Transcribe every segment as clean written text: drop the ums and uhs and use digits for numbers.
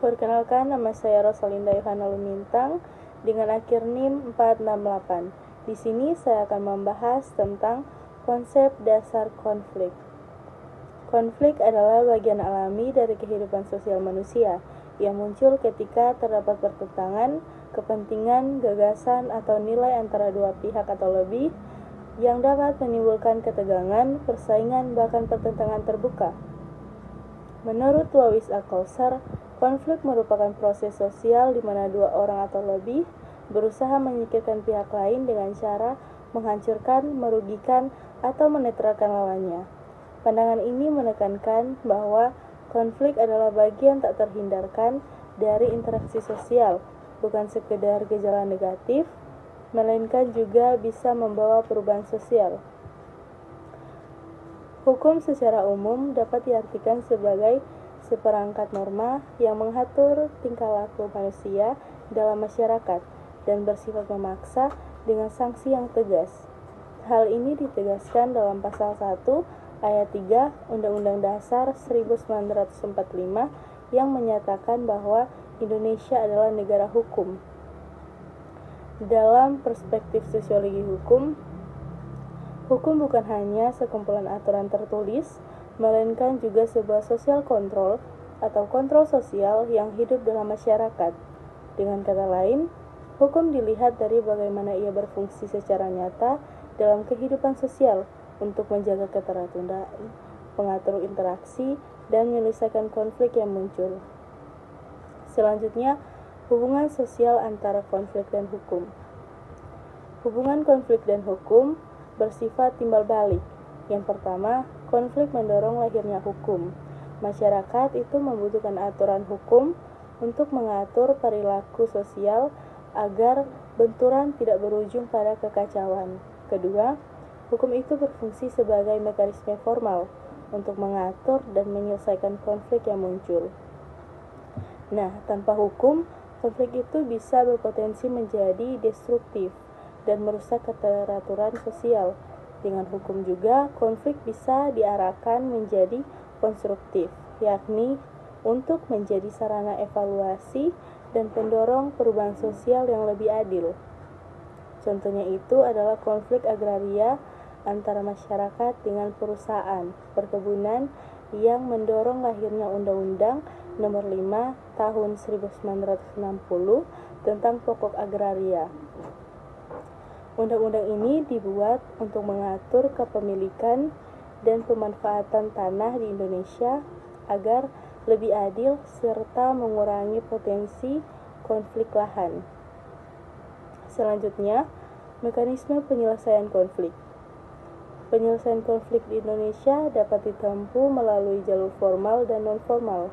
Perkenalkan, nama saya Rosalinda Yohana Lumintang dengan akhir NIM 468. Di sini saya akan membahas tentang konsep dasar konflik. Konflik adalah bagian alami dari kehidupan sosial manusia yang muncul ketika terdapat pertentangan, kepentingan, gagasan, atau nilai antara dua pihak atau lebih yang dapat menimbulkan ketegangan, persaingan, bahkan pertentangan terbuka. Menurut Lewis Althusser, konflik merupakan proses sosial di mana dua orang atau lebih berusaha menyingkirkan pihak lain dengan cara menghancurkan, merugikan, atau menetralkan lawannya. Pandangan ini menekankan bahwa konflik adalah bagian tak terhindarkan dari interaksi sosial, bukan sekedar gejala negatif, melainkan juga bisa membawa perubahan sosial. Hukum secara umum dapat diartikan sebagai seperangkat norma yang mengatur tingkah laku manusia dalam masyarakat dan bersifat memaksa dengan sanksi yang tegas. Hal ini ditegaskan dalam pasal 1 ayat 3 Undang-Undang Dasar 1945 yang menyatakan bahwa Indonesia adalah negara hukum. Dalam perspektif sosiologi hukum, hukum bukan hanya sekumpulan aturan tertulis, melainkan juga sebuah social control atau kontrol sosial yang hidup dalam masyarakat. Dengan kata lain, hukum dilihat dari bagaimana ia berfungsi secara nyata dalam kehidupan sosial untuk menjaga keteraturan, mengatur interaksi, dan menyelesaikan konflik yang muncul. Selanjutnya, hubungan sosial antara konflik dan hukum. Hubungan konflik dan hukum bersifat timbal balik. Yang pertama, konflik mendorong lahirnya hukum. Masyarakat itu membutuhkan aturan hukum untuk mengatur perilaku sosial agar benturan tidak berujung pada kekacauan. Kedua, hukum itu berfungsi sebagai mekanisme formal untuk mengatur dan menyelesaikan konflik yang muncul. Nah, tanpa hukum, konflik itu bisa berpotensi menjadi destruktif dan merusak keteraturan sosial. Dengan hukum juga, konflik bisa diarahkan menjadi konstruktif, yakni untuk menjadi sarana evaluasi dan pendorong perubahan sosial yang lebih adil. Contohnya itu adalah konflik agraria antara masyarakat dengan perusahaan perkebunan yang mendorong lahirnya Undang-Undang Nomor 5 Tahun 1960 tentang pokok agraria. Undang-undang ini dibuat untuk mengatur kepemilikan dan pemanfaatan tanah di Indonesia agar lebih adil serta mengurangi potensi konflik lahan. Selanjutnya, mekanisme penyelesaian konflik. Penyelesaian konflik di Indonesia dapat ditempuh melalui jalur formal dan non-formal.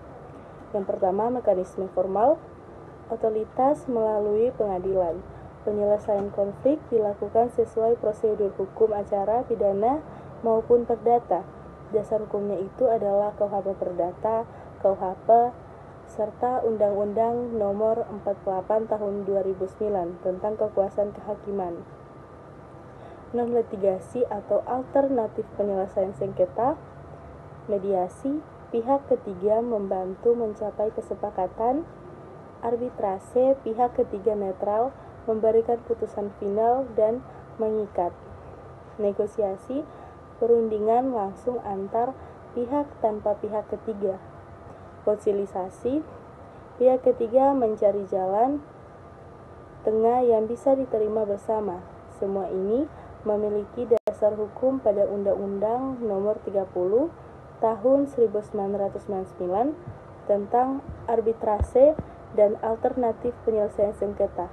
Yang pertama, mekanisme formal, otoritas melalui pengadilan. Penyelesaian konflik dilakukan sesuai prosedur hukum acara pidana maupun perdata. Dasar hukumnya itu adalah KUHP Perdata, KUHP, serta Undang-Undang Nomor 48 Tahun 2009 tentang kekuasaan kehakiman. Non-litigasi atau alternatif penyelesaian sengketa, mediasi, pihak ketiga membantu mencapai kesepakatan, arbitrase, pihak ketiga netral, memberikan putusan final dan mengikat. Negosiasi, perundingan langsung antar pihak tanpa pihak ketiga. Konsilisasi, pihak ketiga mencari jalan tengah yang bisa diterima bersama. Semua ini memiliki dasar hukum pada Undang-Undang Nomor 30 Tahun 1999 tentang arbitrase dan alternatif penyelesaian sengketa.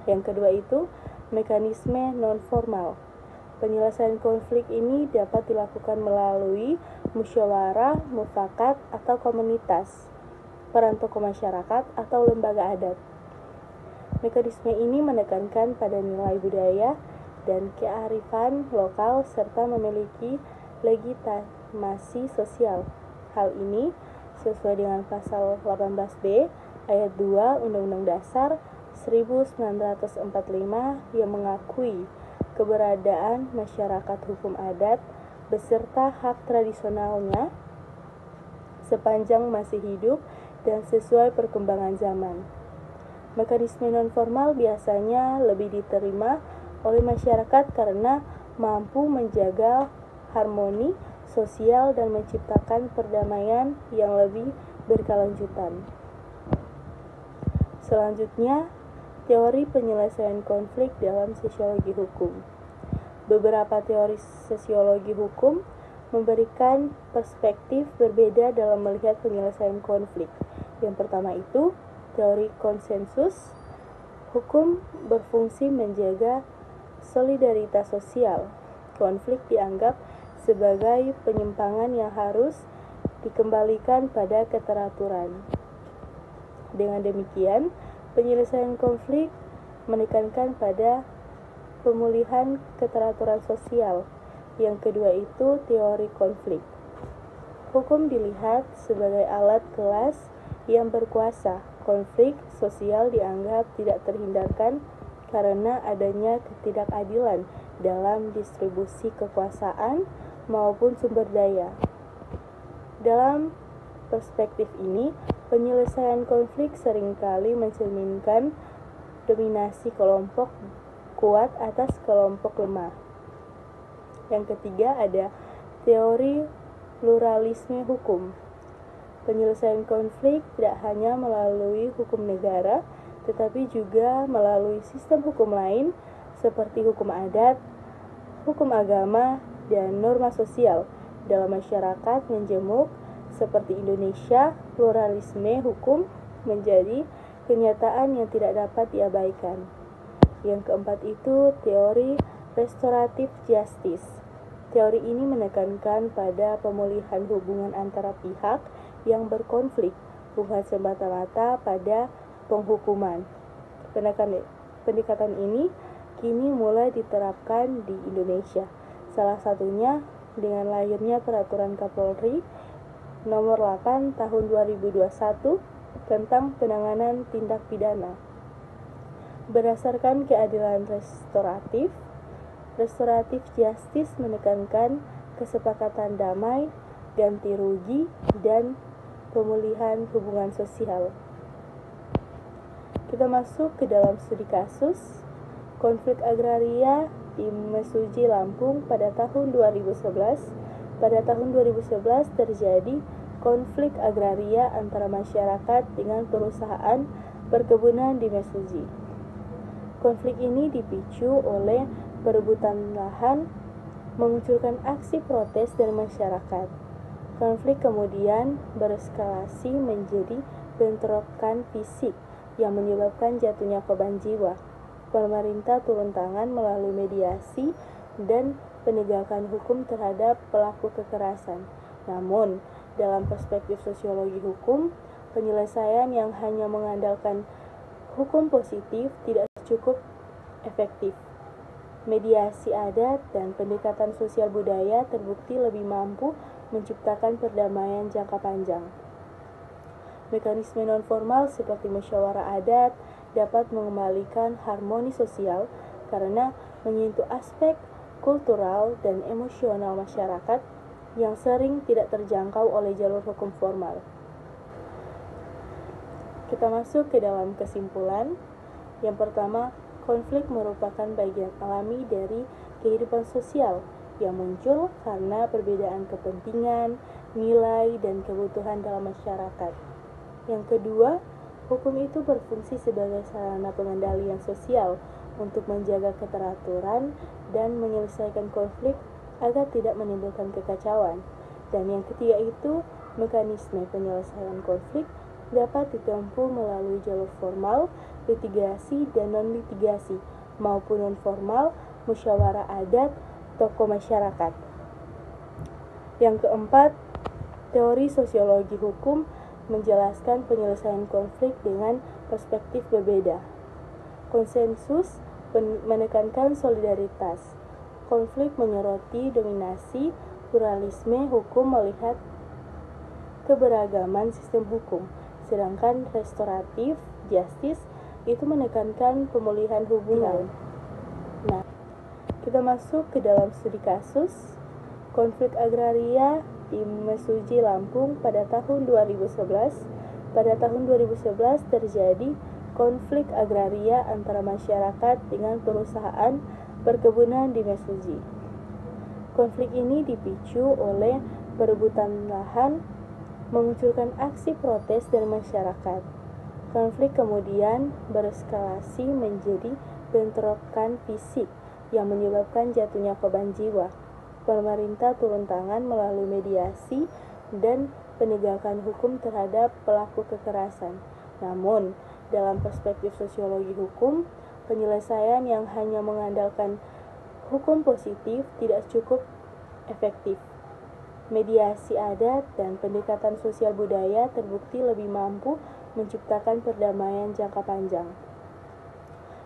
Yang kedua itu, mekanisme non-formal. Penyelesaian konflik ini dapat dilakukan melalui musyawarah, mufakat, atau komunitas, peran tokoh masyarakat, atau lembaga adat. Mekanisme ini menekankan pada nilai budaya dan kearifan lokal serta memiliki legitimasi sosial. Hal ini sesuai dengan pasal 18B ayat 2 Undang-Undang Dasar 1945 yang mengakui keberadaan masyarakat hukum adat beserta hak tradisionalnya sepanjang masih hidup dan sesuai perkembangan zaman. Mekanisme non-formal biasanya lebih diterima oleh masyarakat karena mampu menjaga harmoni sosial dan menciptakan perdamaian yang lebih berkelanjutan. Selanjutnya, teori penyelesaian konflik dalam sosiologi hukum. Beberapa teori sosiologi hukum memberikan perspektif berbeda dalam melihat penyelesaian konflik. Yang pertama itu, teori konsensus. Hukum berfungsi menjaga solidaritas sosial. Konflik dianggap sebagai penyimpangan yang harus dikembalikan pada keteraturan. Dengan demikian, penyelesaian konflik menekankan pada pemulihan keteraturan sosial. Yang kedua itu teori konflik. Hukum dilihat sebagai alat kelas yang berkuasa. Konflik sosial dianggap tidak terhindarkan karena adanya ketidakadilan dalam distribusi kekuasaan maupun sumber daya. Dalam perspektif ini, penyelesaian konflik seringkali mencerminkan dominasi kelompok kuat atas kelompok lemah. Yang ketiga ada teori pluralisme hukum. Penyelesaian konflik tidak hanya melalui hukum negara, tetapi juga melalui sistem hukum lain seperti hukum adat, hukum agama, dan norma sosial. Dalam masyarakat menjemuk seperti Indonesia, pluralisme hukum menjadi kenyataan yang tidak dapat diabaikan. Yang keempat itu teori restoratif justice. Teori ini menekankan pada pemulihan hubungan antara pihak yang berkonflik, bukan semata-mata pada penghukuman. Pendekatan ini kini mulai diterapkan di Indonesia. Salah satunya dengan lahirnya Peraturan Kapolri Nomor 8 Tahun 2021 tentang penanganan tindak pidana. Berdasarkan keadilan restoratif justice menekankan kesepakatan damai, ganti rugi, dan pemulihan hubungan sosial. Kita masuk ke dalam studi kasus konflik agraria di Mesuji, Lampung pada tahun 2011. Pada tahun 2011 terjadi konflik agraria antara masyarakat dengan perusahaan perkebunan di Mesuji. Konflik ini dipicu oleh perebutan lahan, memunculkan aksi protes dari masyarakat. Konflik kemudian bereskalasi menjadi bentrokan fisik yang menyebabkan jatuhnya korban jiwa. Pemerintah turun tangan melalui mediasi dan penegakan hukum terhadap pelaku kekerasan. Namun, dalam perspektif sosiologi hukum, penyelesaian yang hanya mengandalkan hukum positif tidak cukup efektif. Mediasi adat dan pendekatan sosial budaya terbukti lebih mampu menciptakan perdamaian jangka panjang. Mekanisme non-formal seperti musyawarah adat dapat mengembalikan harmoni sosial karena menyentuh aspek kultural dan emosional masyarakat yang sering tidak terjangkau oleh jalur hukum formal. Kita masuk ke dalam kesimpulan. Yang pertama, konflik merupakan bagian alami dari kehidupan sosial yang muncul karena perbedaan kepentingan, nilai, dan kebutuhan dalam masyarakat. Yang kedua, hukum itu berfungsi sebagai sarana pengendalian sosial untuk menjaga keteraturan dan menyelesaikan konflik agar tidak menimbulkan kekacauan. Dan yang ketiga itu, mekanisme penyelesaian konflik dapat ditempuh melalui jalur formal, litigasi, dan non-litigasi, maupun non-formal, musyawarah adat, tokoh masyarakat. Yang keempat, teori sosiologi hukum menjelaskan penyelesaian konflik dengan perspektif berbeda. Konsensus menekankan solidaritas. Konflik menyoroti dominasi, pluralisme hukum melihat keberagaman sistem hukum. Sedangkan restoratif justice itu menekankan pemulihan hubungan. Nah, kita masuk ke dalam studi kasus konflik agraria di Mesuji, Lampung pada tahun 2011. pada tahun 2011 terjadi konflik agraria antara masyarakat dengan perusahaan perkebunan di Mesuji. Konflik ini dipicu oleh perebutan lahan, memunculkan aksi protes dari masyarakat. Konflik kemudian bereskalasi menjadi bentrokan fisik yang menyebabkan jatuhnya korban jiwa. Pemerintah turun tangan melalui mediasi dan penegakan hukum terhadap pelaku kekerasan. Namun, dalam perspektif sosiologi hukum, penyelesaian yang hanya mengandalkan hukum positif tidak cukup efektif. Mediasi adat dan pendekatan sosial budaya terbukti lebih mampu menciptakan perdamaian jangka panjang.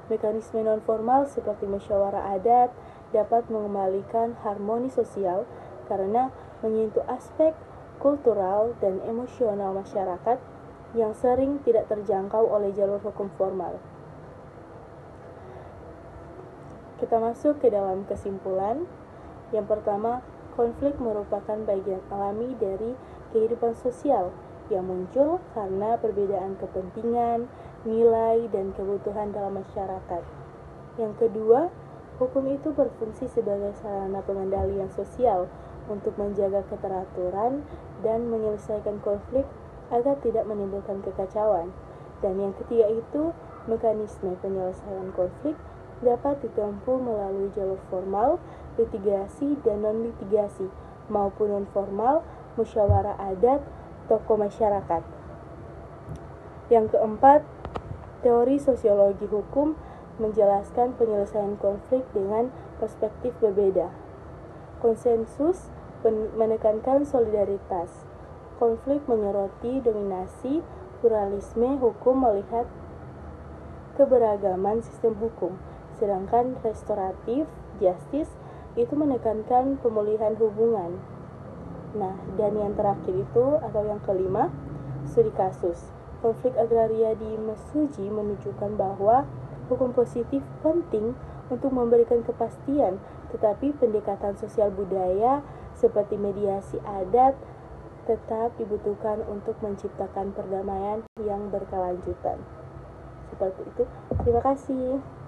Mekanisme non-formal seperti musyawarah adat dapat mengembalikan harmoni sosial karena menyentuh aspek kultural dan emosional masyarakat yang sering tidak terjangkau oleh jalur hukum formal. Kita masuk ke dalam kesimpulan. Yang pertama, konflik merupakan bagian alami dari kehidupan sosial yang muncul karena perbedaan kepentingan, nilai, dan kebutuhan dalam masyarakat. Yang kedua, hukum itu berfungsi sebagai sarana pengendalian sosial untuk menjaga keteraturan dan menyelesaikan konflik agar tidak menimbulkan kekacauan. Dan yang ketiga itu, mekanisme penyelesaian konflik dapat ditempuh melalui jalur formal, litigasi dan non-litigasi, maupun non-formal, musyawarah adat, tokoh masyarakat. Yang keempat, teori sosiologi hukum menjelaskan penyelesaian konflik dengan perspektif berbeda. Konsensus menekankan solidaritas. Konflik menyoroti dominasi, pluralisme hukum melihat keberagaman sistem hukum, sedangkan restoratif justice itu menekankan pemulihan hubungan. Nah, dan yang terakhir itu atau yang kelima, studi kasus. Konflik agraria di Mesuji menunjukkan bahwa hukum positif penting untuk memberikan kepastian, tetapi pendekatan sosial budaya seperti mediasi adat tetap dibutuhkan untuk menciptakan perdamaian yang berkelanjutan. Seperti itu. Terima kasih.